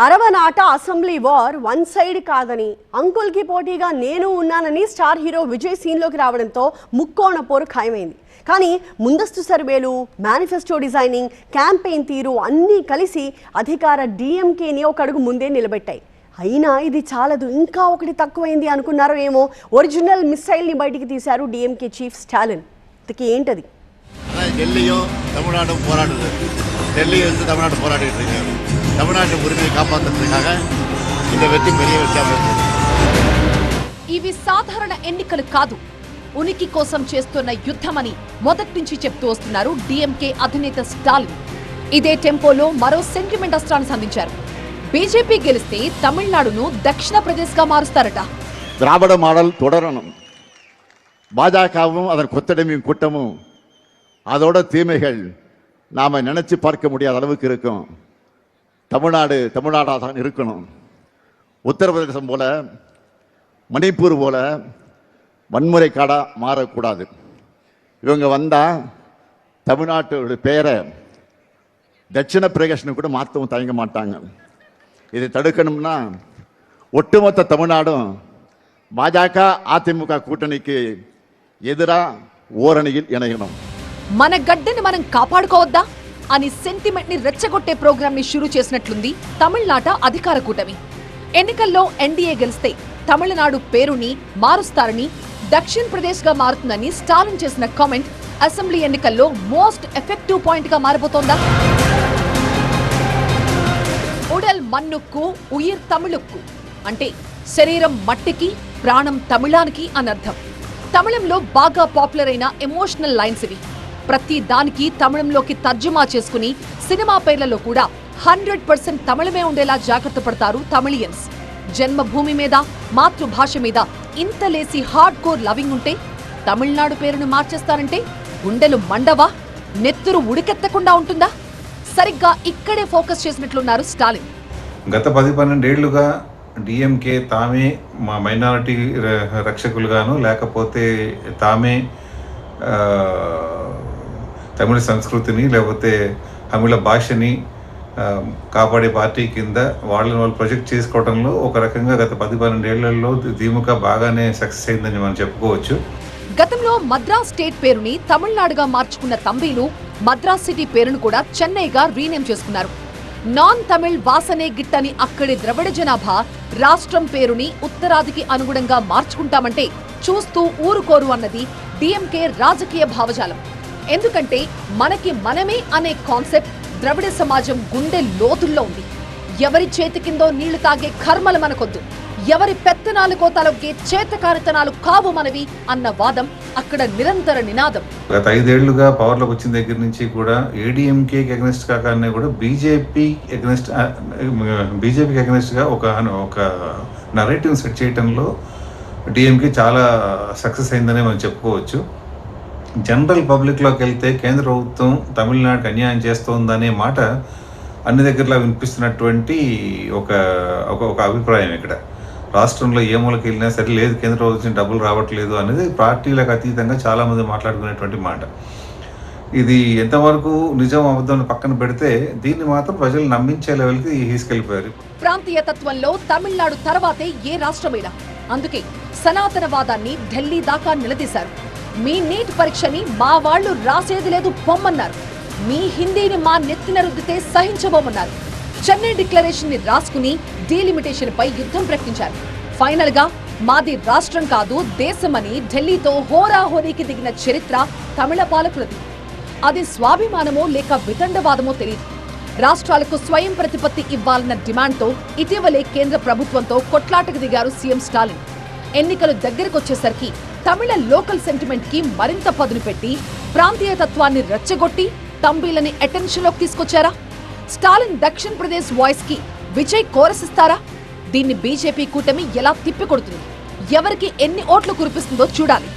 అరవనాట assembly war one side కాదని అంకుల్కి పోటీగా నేను ఉన్నానని స్టార్ హీరో విజయ్ సీన్లోకి రావడంతో ముక్కోణ పోరు ఖాయమైంది. కానీ ముందస్తు సర్వేలు, మేనిఫెస్టో డిజైనింగ్, క్యాంపెయిన్ తీరు అన్నీ కలిసి అధికార డిఎంకేని ఒక అడుగు ముందే నిలబెట్టాయి. అయినా ఇది చాలదు, ఇంకా ఒకటి తక్కువైంది అనుకున్నారో ఏమో, ఒరిజినల్ మిస్సైల్ని బయటికి తీశారు డిఎంకే చీఫ్ స్టాలిన్. இதுக்கு ఏంటది? டெல்லியும் தமிழ்நாடும் போராடுது. டெல்லி வந்து தமிழ்நாடு போராடிட்டு இருக்காங்க. தமிழ்நாட்டு உரிமையை காப்பாற்றுறதுக்காக இந்த வெற்றி பெரிய வெற்றியாக இருக்குது. ఇవి సాధారణ ఎన్నికలు కాదు, ఉనికి కోసం చేస్తున్న యుద్ధమని మొదటి నుంచి చెప్తూ వస్తున్నారు డిఎంకే అధినేత స్టాలిన్. ఇదే టెంపోలో మరో సెంటిమెంట్ అస్త్రాన్ని సంధించారు. బీజేపీ గెలిస్తే తమిళనాడును దక్షిణ ప్రదేశ్గా మారుస్తారట. திராவிட மாடல் தொடரணும். பாஜகவும் அதன் கொத்தடிமையும் கூட்டமும் அதோட தீமைகள் நாம் நினைச்சு பார்க்க முடியாத அளவுக்கு இருக்கும். தமிழ்நாடாக தான் இருக்கணும். உத்தரப்பிரதேசம் போல, மணிப்பூர் போல வன்முறை காடாக மாறக்கூடாது. இவங்க வந்தால் தமிழ்நாட்டோட பேரை தட்சிண பிரதேசன்னு கூட மாற்றவும் தயங்க மாட்டாங்க. இதை தடுக்கணும்னா ஒட்டுமொத்த தமிழ்நாடும் பாஜக அதிமுக கூட்டணிக்கு ఎదురా ఓరణిயில் ఇనయనం. మన గడ్డని మనం కాపాడుకోవద్దా అని సెంటిమెంట్ ని రెచ్చగొట్టే ప్రోగ్రామ్ ని షురూ చేసినట్లుంది తమిళనాట అధికార కూటమి. ఎన్నికల్లో ఎన్డీఏ గెలిస్తే తమిళనాడు పేరుని మారుస్తారని, దక్షిణ్ ప్రదేశ్ గా మారుతుందని స్టాలిన్ చేసిన కామెంట్ అసెంబ్లీ ఎన్నికల్లో మోస్ట్ ఎఫెక్టివ్ పాయింట్ గా మారబోతోందా? ఉడల్ మన్నుక్కు ఉయిర్ తమిళుక్కు అంటే శరీరం మట్టికి, ప్రాణం తమిళానికి అనర్థం. తమిళంలో బాగా పాపులర్ అయిన ఎమోషనల్ లైన్స్ ఇవి. ప్రతి దానికి తమిళంలోకి తర్జుమా చేసుకుని సినిమా పేర్లలో కూడా 100% తమిళమే ఉండేలా జాగ్రత్త పడతారు తమిళియన్స్. జన్మభూమి మీద, మాతృభాష మీద ఇంత లేసి హార్డ్ కోర్ లవింగ్ ఉంటే తమిళనాడు పేరును మార్చేస్తారంటే గుండెలు మండవా, నెత్తురు ఉడికెత్తకుండా ఉంటుందా? సరిగ్గా ఇక్కడే ఫోకస్ చేసినట్లున్నారు స్టాలిన్. గత 10-12 ఏళ్లుగా డిఎంకే తామే మా మైనారిటీ రక్షకులుగాను, లేకపోతే తామే తమిళ సంస్కృతిని లేకపోతే తమిళ భాషని కాపాడే పార్టీ కింద వాళ్ళని వాళ్ళు ప్రొజెక్ట్ చేసుకోవడంలో ఒక రకంగా గత 10-12 ఏళ్లలో దిముక బాగానే సక్సెస్ అయిందని మనం చెప్పుకోవచ్చు. గతంలో మద్రాస్ స్టేట్ పేరుని తమిళనాడుగా మార్చుకున్న తంబీలు మద్రాస్ సిటీ పేరును కూడా చెన్నైగా రీనేమ్ చేసుకున్నారు. నాన్ తమిళ్ వాసనే గిట్టని అక్కడి ద్రవిడ జనాభా రాష్ట్రం పేరుని ఉత్తరాదికి అనుగుణంగా మార్చుకుంటామంటే చూస్తూ ఊరుకోరు అన్నది డిఎంకే రాజకీయ భావజాలం. ఎందుకంటే మనకి మనమే అనే కాన్సెప్ట్ ద్రవిడ సమాజం గుండె లోతుల్లో ఉంది. ఎవరి చేతి కిందో నీళ్లు తాగే కర్మలు మనకొద్దు, ఎవరి పెత్తనాలకో తలొగ్గే చేతకానితనాలు కావు మనవి అన్న వాదం అక్కడ నిరంతర నినాదం. గత 5 ఏళ్లుగా పవర్లోకి వచ్చిన దగ్గర నుంచి కూడా ఏడీఎంకేకి అగెనిస్ట్ కాకనే కూడా బీజేపీకి అగెనిస్ట్ గా ఒక నరేటివ్ సెట్ చేయడంలో డిఎంకే చాలా సక్సెస్ అయిందనే మనం చెప్పుకోవచ్చు. జనరల్ పబ్లిక్లోకి వెళ్తే కేంద్ర ప్రభుత్వం తమిళనాడుకి అన్యాయం చేస్తోందనే మాట అన్ని దగ్గరలా వినిపిస్తున్నటువంటి ఒక అభిప్రాయం. ఇక్కడ రాష్ట్రంలో ఏ మూలకి వెళ్ళినా సరే లేదు, కేంద్ర ప్రభుత్వం డబ్బులు రావట్లేదు అనేది పార్టీలకు అతీతంగా చాలామంది మాట్లాడుకునేటువంటి మాట. ఇది ఎంతవరకు నిజం అబద్ధం పక్కన పెడితే దీన్ని మాత్రం ప్రజలు నమ్మించే లెవెల్కి తీసుకెళ్లిపోయారు. ప్రాంతీయ తత్వంలో తమిళనాడు తర్వాతే ఏ రాష్ట్రమైనా. అందుకే సనాతనవాదాన్ని ఢిల్లీ దాకా నిలదీశారు. మీ నీట్ పరీక్షని మా వాళ్లు రాసేది లేదు పొమ్మన్నారు. మీ హిందీని మా నెత్తిన రుద్దితే సహించబోమన్నారు. చెన్నై డిక్లరేషన్ ని రాసుకుని డీలిమిటేషన్ పై యుద్ధం ప్రకటించారు. ఫైనల్ గా మాది రాష్ట్రం కాదు దేశమని ఢిల్లీతో హోరాహోరీకి దిగిన చరిత్ర తమిళ పాలకులది. అది స్వాభిమానమో లేక వితండవాదమో తెలియదు. రాష్ట్రాలకు స్వయం ప్రతిపత్తి ఇవ్వాలన్న డిమాండ్తో ఇటీవలే కేంద్ర ప్రభుత్వంతో కొట్లాటకు దిగారు సీఎం స్టాలిన్. ఎన్నికలు దగ్గరకొచ్చేసరికి తమిళ లోకల్ సెంటిమెంట్ కి మరింత పదును పెట్టి ప్రాంతీయ తత్వాన్ని రెచ్చగొట్టి తంబీలని అటెన్షన్ లోకి తీసుకొచ్చారా? స్టాలిన్ దక్షిణ ప్రదేశ్ వాయిస్ కి విజయ్ కోరస్ ఇస్తారా? దీన్ని బీజేపీ కూటమి ఎలా తిప్పికొడుతుంది, ఎవరికి ఎన్ని ఓట్లు కురిపిస్తుందో చూడాలి.